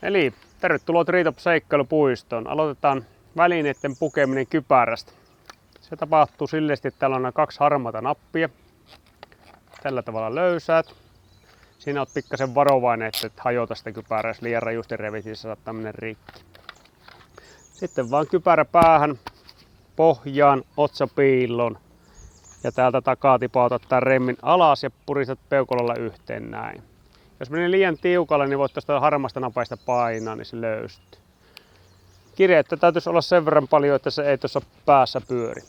Eli tervetuloa Treetop seikkailupuistoon. Aloitetaan välineiden pukeminen kypärästä. Se tapahtuu silleesti, että täällä on 2 harmaata nappia. Tällä tavalla löysäät. Siinä olet pikkasen varovainen, että et hajota sitä kypärää, jos liian rajusti revit, niin saattaa mennä rikki. Sitten vaan kypärä päähän, pohjaan, otsapiilloon. Ja täältä takaa tipautat tämän remmin alas ja puristat peukalolla yhteen näin. Jos menee liian tiukalle, niin voit tuosta harmasta napaista painaa, niin se löystyy. Kireyttä täytyisi olla sen verran paljon, että se ei tuossa päässä pyöri.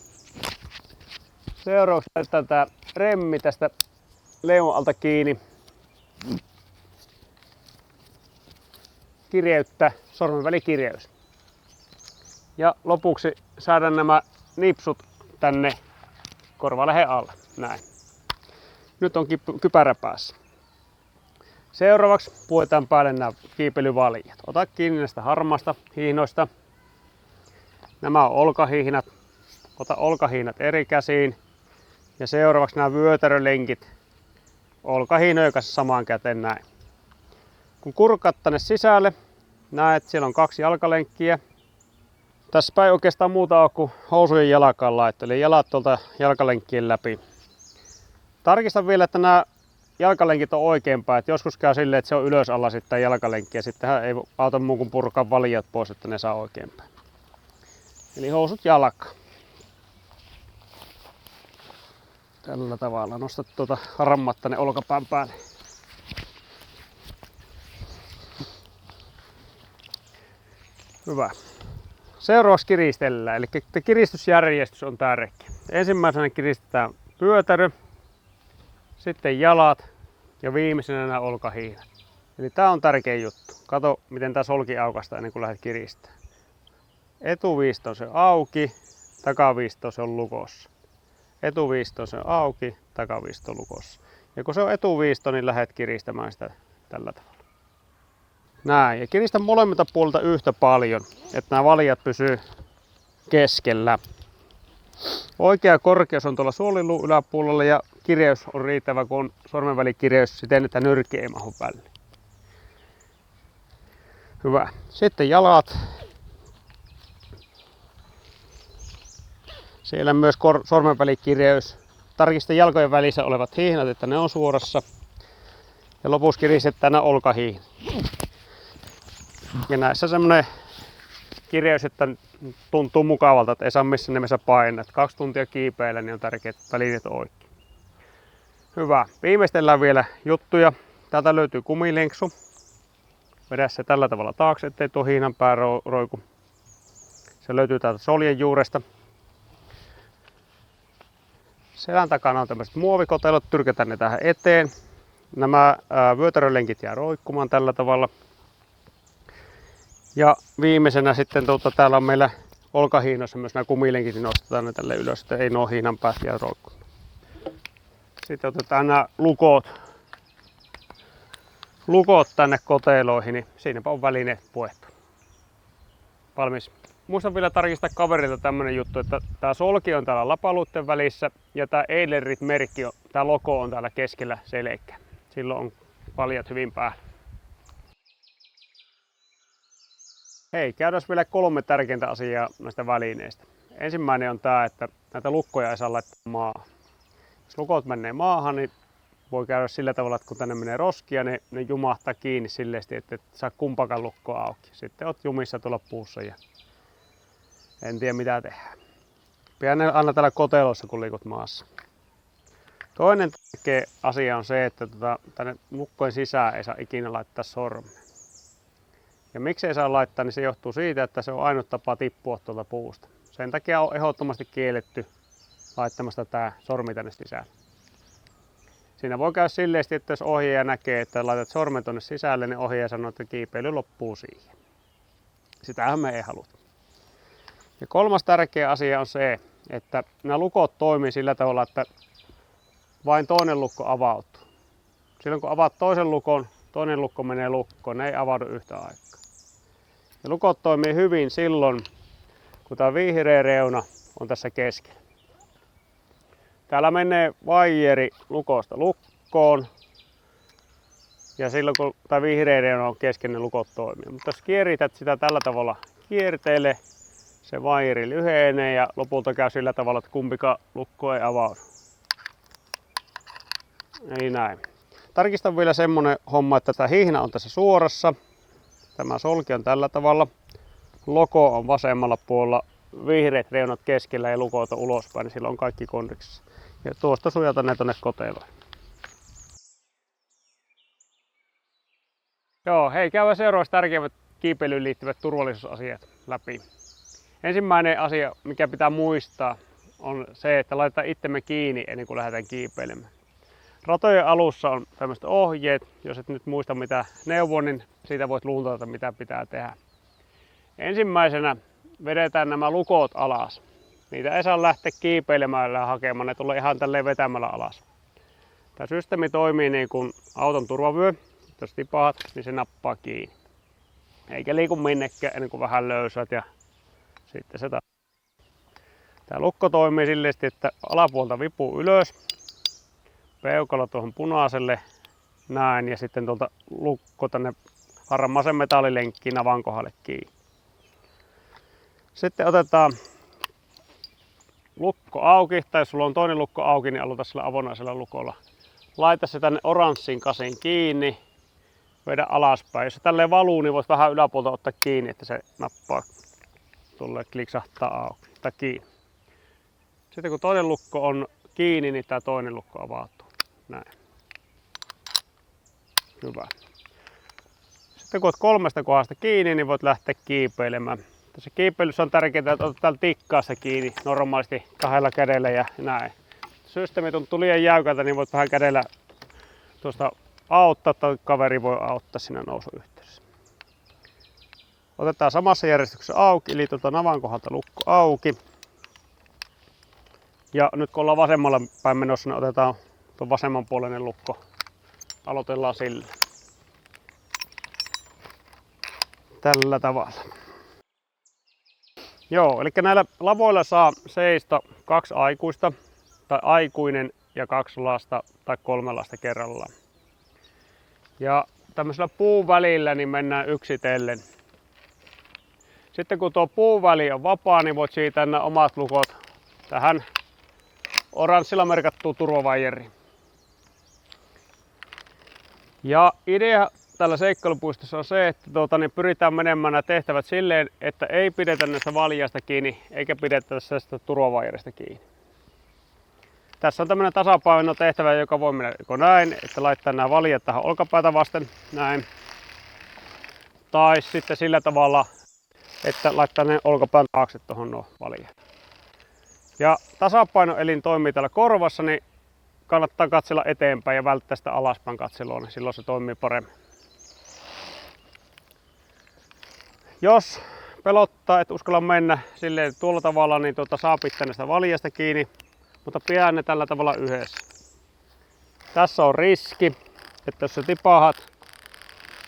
Seuraavaksi laitetaan tämä remmi tästä leun alta kiinni. Kireyttä, sormenvälikireys. Ja lopuksi saadaan nämä nipsut tänne korvalehen alle. Näin. Nyt on kypärä päässä. Seuraavaksi puetaan päälle nämä kiipeilyvaljat. Ota kiinni näistä harmaasta hiihnoista. Nämä on olkahihnat. Ota olkahihnat eri käsiin. Ja seuraavaksi nämä vyötärölenkit olkahihnojen kanssa samaan käteen näin. Kun kurkaat tänne sisälle, näet, siellä on 2 jalkalenkkiä. Tässäpä ei oikeastaan muuta ole kuin housujen jalkaan laitto, eli jalat tuolta jalkalenkkien läpi. Tarkista vielä, että nämä jalkalenkit on oikeinpäin. Että joskus käy silleen, että se on ylös alla sitten jalkalenkki ja sittenhän ei auta muu kuin purkaa valjat pois, että ne saa oikeinpäin. Eli housut jalkaan. Tällä tavalla nostat tuota harmaat tänne olkapään päälle. Hyvä. Seuraavaksi kiristellään, eli kiristysjärjestys on tärkeä. Ensimmäisenä kiristetään pyötärö, sitten jalat ja viimeisenä nämä olkahihnat. Eli tää on tärkeä juttu. Kato miten tää solki aukastaa ennen kuin lähdet kiristämään. Etuviisto on auki, takaviisto on lukossa. Etuviisto on auki, takaviisto lukossa. Ja kun se on etuviisto, niin lähdet kiristämään sitä tällä tavalla. Näin, ja kiristä molemmilta puolilta yhtä paljon, että nämä valjat pysyy keskellä. Oikea korkeus on tuolla suoliluun yläpuolella ja kireys on riittävä, kun on sormenvälikireys siten, että nyrki ei mahu väliin. Hyvä. Sitten jalat. Siellä myös sormenvälikireys. Tarkista jalkojen välissä olevat hihnat, että ne on suorassa. Ja lopuksi kiristetään nämä olkahihnat. Ja näissä semmonen kireys, että tuntuu mukavalta, että ei saa missään nimessä painaa. 2 tuntia kiipeillä, niin on tärkeää, että välineet on oikein. Hyvä. Viimeistellään vielä juttuja. Täältä löytyy kumilenksu. Vedä se tällä tavalla taakse, ettei tuo hiinan pää roiku. Se löytyy täältä soljen juuresta. Selän takana on tämmöiset muovikotelot, tyrkätään ne tähän eteen. Nämä vyötärölenkit jää roikkumaan tällä tavalla. Ja viimeisenä sitten täällä on meillä olkahiinoissa myös nämä kumilenkit, niin nostetaan ne tälle ylös, että ei nuo hiinan päät jää roikkumaan. Sitten otetaan nämä lukot tänne koteloihin, niin siinäpä on väline puettu. Valmis. Muistan vielä tarkistaa kaverilta tämmönen juttu, että tää solki on täällä lapaluitten välissä ja tää Eidlerit-merkki, tää logo on täällä keskellä selkää. Silloin on valjat hyvin päällä. Hei, käydään vielä 3 tärkeintä asiaa näistä välineistä. Ensimmäinen on tää, että näitä lukkoja ei saa laittaa maahan. Jos lukot menee maahan, niin voi käydä sillä tavalla, että kun tänne menee roskia, niin ne jumahtaa kiinni silleesti, että et saa kumpakaan lukkoa auki. Sitten oot jumissa tuolla puussa ja en tiedä mitä tehdään. Pian ne aina täällä kotelossa, kun liikut maassa. Toinen tärkeä asia on se, että tänne lukkojen sisään ei saa ikinä laittaa sormea. Ja miksi ei saa laittaa, niin se johtuu siitä, että se on ainut tapa tippua tuolta puusta. Sen takia on ehdottomasti kielletty laittamasta tää sormi tänne sisälle. Siinä voi käydä silleesti, että jos ohjaaja näkee, että laitat sormen tonne sisälle, niin ohjaaja sanoo, että kiipeily loppuu siihen. Sitähän me ei haluta. Ja 3. tärkeä asia on se, että nämä lukot toimii sillä tavalla, että vain toinen lukko avautuu. Silloin kun avaat toisen lukon, toinen lukko menee lukkoon, ne ei avaudu yhtä aikaa. Ja lukot toimii hyvin silloin, kun tämä vihreä reuna on tässä keskellä. Täällä menee vaijeri lukosta lukkoon. Ja silloin kun tämä vihreiden on kesken, ne lukot toimii. Mutta jos kierität sitä tällä tavalla kierteelle, se vairi lyhenee ja lopulta käy sillä tavalla, että kumpikaan lukko ei avaudu. Eli näin. Tarkistan vielä semmonen homma, että tämä hihna on tässä suorassa. Tämä solki on tällä tavalla. Logo on vasemmalla puolella, vihreät reunat keskellä ja lukot on ulospäin, niin silloin on kaikki kondiksessa. Ja tuosta suojata ne tonne koteloon. Joo, hei, käydään seuraavaksi tärkeimmät kiipeilyyn liittyvät turvallisuusasiat läpi. Ensimmäinen asia, mikä pitää muistaa, on se, että laitetaan itsemme kiinni ennen kuin lähdetään kiipeilemään. Ratojen alussa on tämmöiset ohjeet, jos et nyt muista mitä neuvon, niin siitä voit luntata mitä pitää tehdä. Ensimmäisenä vedetään nämä lukot alas. Niitä ei saa lähteä kiipeilemään hakemaan, ne tulee ihan tälleen vetämällä alas. Tämä systeemi toimii niin kuin auton turvavyö. Jos tipaat, niin se nappaa kiinni. Eikä liiku minnekään ennen kuin vähän löysät ja sitten se taas. Tämä lukko toimii silleen, että alapuolta vipuu ylös, peukalo tuohon punaiselle, näin, ja sitten tuolta lukko tänne harmaaseen metallilenkkiin navan kohdalle kiinni. Sitten otetaan lukko auki, tai jos sulla on toinen lukko auki, niin aloita sillä avonaisella lukolla. Laita se tänne oranssiin kasiin kiinni, vedä alaspäin. Jos se tälleen valuu, niin voit vähän yläpuolta ottaa kiinni, että se nappaa tulee kliksahtaa auki tai kiinni. Sitten kun toinen lukko on kiinni, niin tämä toinen lukko avautuu. Näin. Hyvä. Sitten kun olet kolmesta kohdasta kiinni, niin voit lähteä kiipeilemään. Tässä kiipeilyssä on tärkeää, että otat täällä tikkaassa kiinni normaalisti kahdella kädellä ja näin. Systeemi tuntuu liian jäykältä, niin voit vähän kädellä tuosta auttaa tai kaveri voi auttaa siinä nousuyhteydessä. Otetaan samassa järjestyksessä auki, eli tuolta navan kohdalta lukko auki. Ja nyt kun ollaan vasemmalla päin menossa, niin otetaan tuon vasemmanpuoleinen lukko. Aloitellaan sillä. Tällä tavalla. Joo, eli näillä lavoilla saa seistä 2 aikuista, tai aikuinen ja 2 lasta tai 3 lasta kerrallaan. Ja tämmöisellä puun välillä niin mennään yksitellen. Sitten kun tuo puuväli on vapaa, niin voit siirtää nämä omat lukot tähän oranssilla merkattuun turvavaijeriin. Ja idea tällä seikkailupuistossa on se, että niin pyritään menemään nämä tehtävät silleen, että ei pidetä näistä valjaista kiinni eikä pidetä tästä turvavaijerista kiinni. Tässä on tämmöinen tasapainotehtävä, joka voi mennä joko näin, että laittaa nämä valjat tähän olkapäätä vasten, näin. Tai sitten sillä tavalla, että laittaa ne olkapään taakse tuohon nuo valjat. Ja tasapainoelin toimii täällä korvassa, niin kannattaa katsella eteenpäin ja välttää sitä alaspäin katselua, niin silloin se toimii paremmin. Jos pelottaa, et uskalla mennä silleen tuolla tavalla, niin saa pitää näistä valjasta kiinni, mutta pidä ne tällä tavalla yhdessä. Tässä on riski, että jos sä tipahat,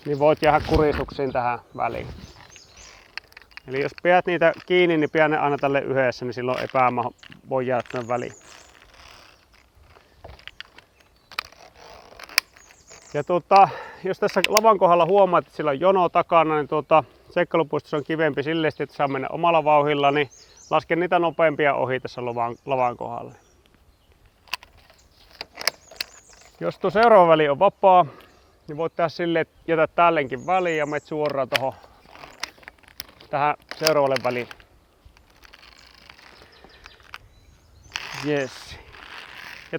niin voit jäädä kuristuksiin tähän väliin. Eli jos pidät niitä kiinni, niin pidä ne aina tälle yhdessä, niin silloin ei päämaa voi jäädä tänne väliin. Ja jos tässä lavan kohdalla huomaat, että sillä on jono takana, niin seikkailupuistossa on kivempi silleen, että saa mennä omalla vauhdilla, niin laske niitä nopeampia ohi tässä lavan kohdalla. Jos tuo seuraava väli on vapaa, niin voit tehdä silleen, että jätät tälleenkin väliin ja menet suoraan tähän seuraavalle väliin. Yes. Ja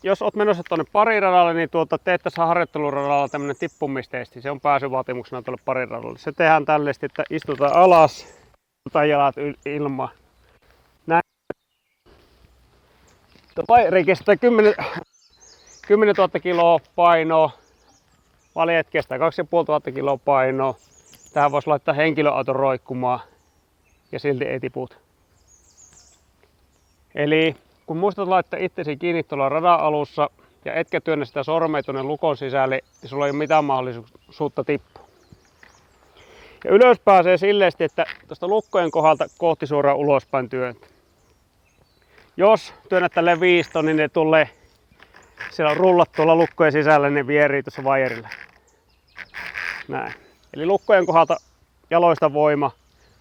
jos olet menossa tuonne pariradalle, niin teet tässä harjoitteluradalla tämmönen tippumistesti. Se on pääsyvaatimuksena tuolle pariradalle. Se tehdään tällaisesti, että istutaan alas, otetaan jalat ilmaan. Näin. Vairi kestää 10 000 kiloa painoa. Valjet kestää 2500 kiloa painoa. Tähän voisi laittaa henkilöauton roikkumaan ja silti ei tiputa. Eli kun muistat laittaa itsesi kiinni tuolla radan alussa ja etkä työnnä sitä sormea tuonne lukon sisälle, niin sulla ei ole mitään mahdollisuutta tippua. Ja ylös pääsee silleen, että tuosta lukkojen kohdalta kohti suoraan ulospäin työntää. Jos työnnät tälleen 5 niin ne tulee, siellä on rullat tuolla lukkojen sisällä, ne vierii tuossa vaijerilla. Näin. Eli lukkojen kohdalta jaloista voima,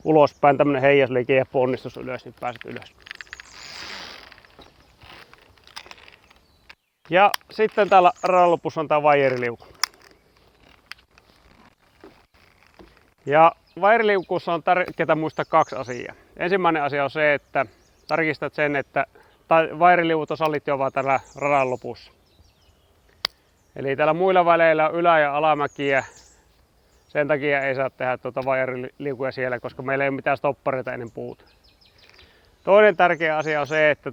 ulospäin tämmönen heijasliike ja ponnistus ylös, niin pääset ylös. Ja sitten täällä radan lopussa on tää vaijeriliuku. Ja vaijeriliukussa on tärkeää muistaa 2 asiaa. Ensimmäinen asia on se, että tarkistat sen, että vaijeriliukut on sallittu jo vaan täällä radan lopussa. Eli täällä muilla väleillä on ylä- ja alamäkiä. Sen takia ei saa tehdä vaijeriliukuja siellä, koska meillä ei ole mitään stoppareita ennen puuta. Toinen tärkeä asia on se, että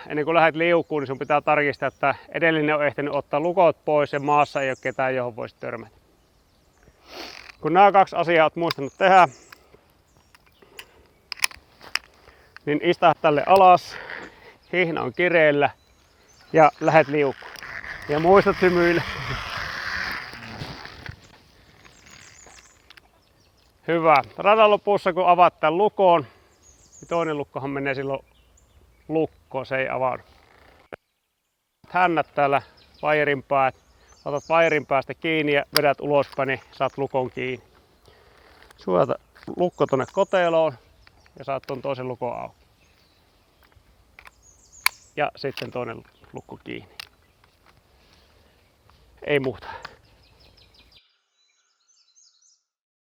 ennen kuin lähdet liukuun, niin sun pitää tarkistaa, että edellinen on ehtinyt ottaa lukot pois ja maassa ei ole ketään, johon voisi törmätä. Kun nämä 2 asiaa olet muistanut tehdä, niin istahda tälle alas, hihna on kireellä ja lähet liukuun. Ja muistat hymyillä. Hyvä. Radan lopussa kun avaat tämän lukon, niin toinen lukkohan menee silloin lukkoon, se ei avaudu. Hännät täällä vaijerin päät, otat vaijerin päästä kiinni ja vedät ulospäin, niin saat lukon kiinni. Suojata lukko tonne koteloon ja saat ton toisen lukon auki. Ja sitten toinen lukko kiinni. Ei muuta.